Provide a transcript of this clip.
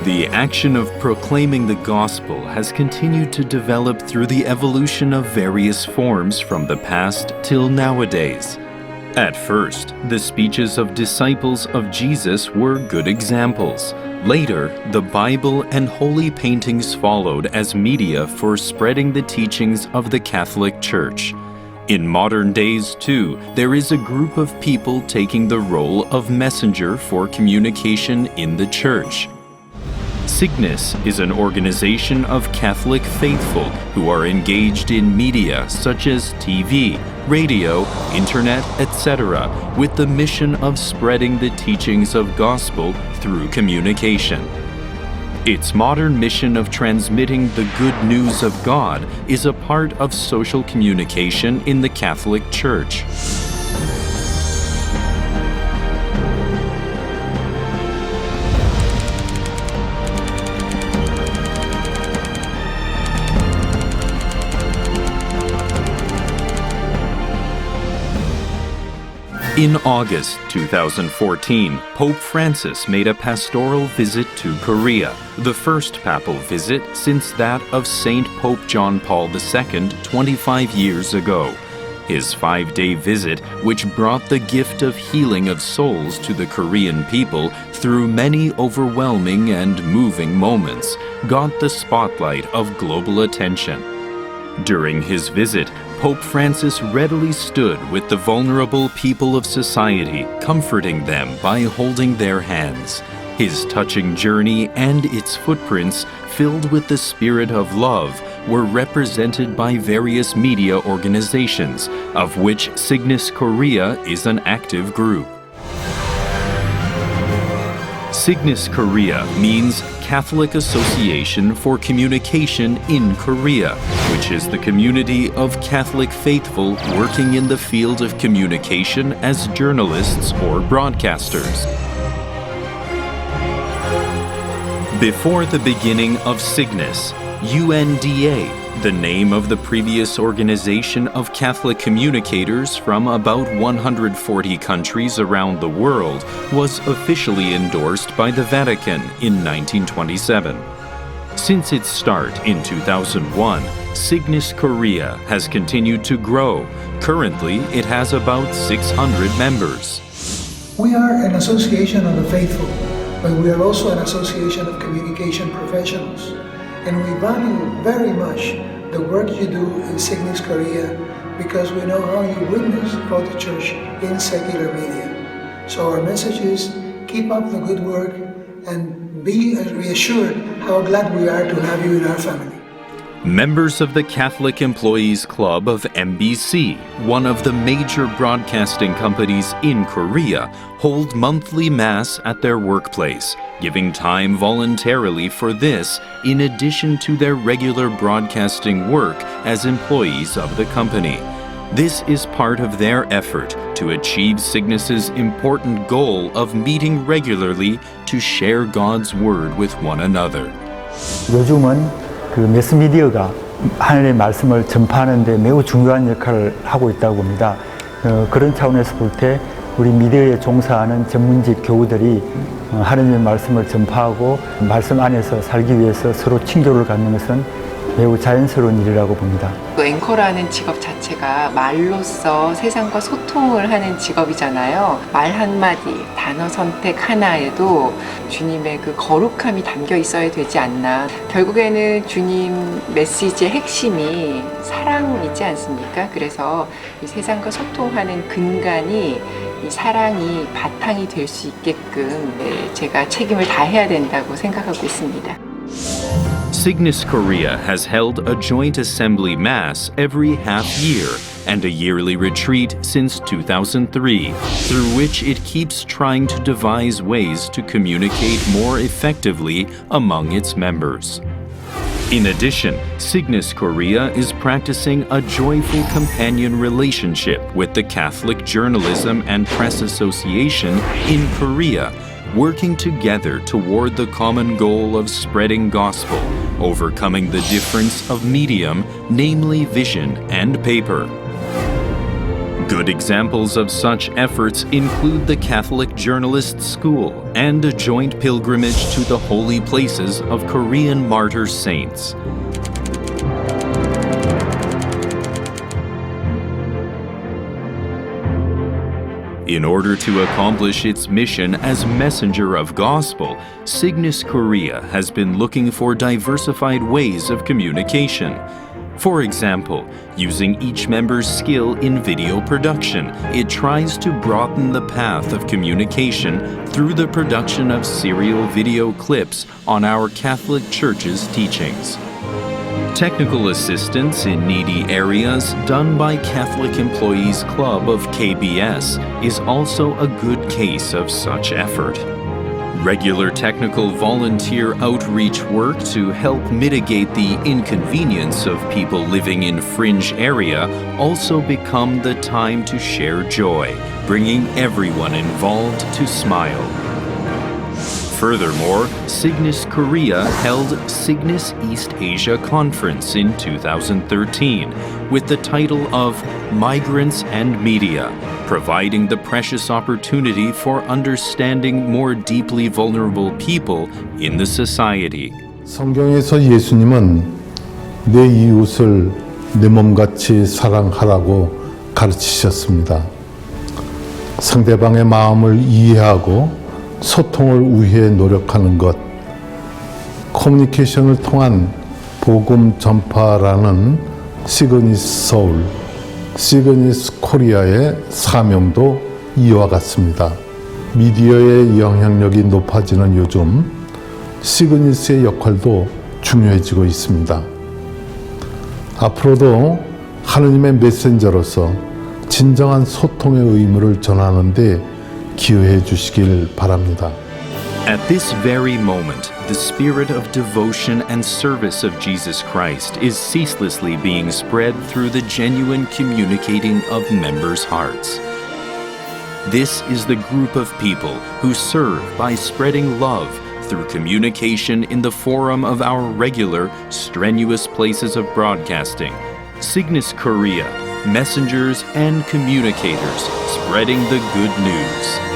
The action of proclaiming the gospel has continued to develop through the evolution of various forms from the past till nowadays. At first, the speeches of disciples of Jesus were good examples. Later, the Bible and holy paintings followed as media for spreading the teachings of the Catholic Church. In modern days, too, there is a group of people taking the role of messenger for communication in the Church. SIGNIS is an organization of Catholic faithful who are engaged in media such as TV, radio, internet, etc., with the mission of spreading the teachings of gospel through communication. Its modern mission of transmitting the good news of God is a part of social communication in the Catholic Church. In August 2014, Pope Francis made a pastoral visit to Korea, the first papal visit since that of Saint Pope John Paul II 25 years ago. His 5-day visit, which brought the gift of healing of souls to the Korean people through many overwhelming and moving moments, got the spotlight of global attention. During his visit, Pope Francis readily stood with the vulnerable people of society, comforting them by holding their hands. His touching journey and its footprints, filled with the spirit of love, were represented by various media organizations, of which SIGNIS Korea is an active group. SIGNIS Korea means Catholic Association for Communication in Korea, which is the community of Catholic faithful working in the field of communication as journalists or broadcasters. Before the beginning of SIGNIS, UNDA, the name of the previous organization of Catholic communicators from about 140 countries around the world, was officially endorsed by the Vatican in 1927. Since its start in 2001, SIGNIS Korea has continued to grow. Currently, it has about 600 members. We are an association of the faithful, but we are also an association of communication professionals. And we value very much the work you do in SIGNIS Korea because we know how you witness for the Church in secular media. So our message is, keep up the good work and be reassured how glad we are to have you in our family. Members of the Catholic Employees Club of MBC, one of the major broadcasting companies in Korea, hold monthly Mass at their workplace, giving time voluntarily for this in addition to their regular broadcasting work as employees of the company. This is part of their effort to achieve SIGNIS's important goal of meeting regularly to share God's Word with one another. 요즘은 그 매스미디어가 하나님의 말씀을 전파하는 데 매우 중요한 역할을 하고 있다고 봅니다. 그런 차원에서 볼 때 우리 미디어에 종사하는 전문직 교우들이 하나님의 말씀을 전파하고 말씀 안에서 살기 위해서 서로 친교를 갖는 것은 매우 자연스러운 일이라고 봅니다. 앵커라는 직업 자체가 말로써 세상과 소통을 하는 직업이잖아요. 말 한마디, 단어 선택 하나에도 주님의 그 거룩함이 담겨 있어야 되지 않나. 결국에는 주님 메시지의 핵심이 사랑이지 않습니까? 그래서 이 세상과 소통하는 근간이 이 사랑이 바탕이 될 수 있게끔 제가 책임을 다해야 된다고 생각하고 있습니다. SIGNIS Korea has held a joint assembly Mass every half year and a yearly retreat since 2003, through which it keeps trying to devise ways to communicate more effectively among its members. In addition, SIGNIS Korea is practicing a joyful companion relationship with the Catholic Journalism and Press Association in Korea, working together toward the common goal of spreading gospel, overcoming the difference of medium, namely vision and paper. Good examples of such efforts include the Catholic Journalists School and a joint pilgrimage to the holy places of Korean martyr saints. In order to accomplish its mission as messenger of gospel, SIGNIS Korea has been looking for diversified ways of communication. For example, using each member's skill in video production, it tries to broaden the path of communication through the production of serial video clips on our Catholic Church's teachings. Technical assistance in needy areas done by Catholic Employees Club of KBS is also a good case of such effort. Regular technical volunteer outreach work to help mitigate the inconvenience of people living in fringe area also become the time to share joy, bringing everyone involved to smile. Furthermore, SIGNIS Korea held SIGNIS East Asia Conference in 2013 with the title of Migrants and Media, providing the precious opportunity for understanding more deeply vulnerable people in the society. 성경에서 예수님은 내 이웃을 내 몸같이 사랑하라고 가르치셨습니다. 상대방의 마음을 이해하고 소통을 위해 노력하는 것, 커뮤니케이션을 통한 복음 전파라는 시그니스 서울, 시그니스 코리아의 사명도 이와 같습니다. 미디어의 영향력이 높아지는 요즘 시그니스의 역할도 중요해지고 있습니다. 앞으로도 하느님의 메신저로서 진정한 소통의 의무를 전하는 데 기여해 주시길 바랍니다. At this very moment, the spirit of devotion and service of Jesus Christ is ceaselessly being spread through the genuine communicating of members' hearts. This is the group of people who serve by spreading love through communication in the forum of our regular, strenuous places of broadcasting. SIGNIS Korea, messengers and communicators spreading the good news.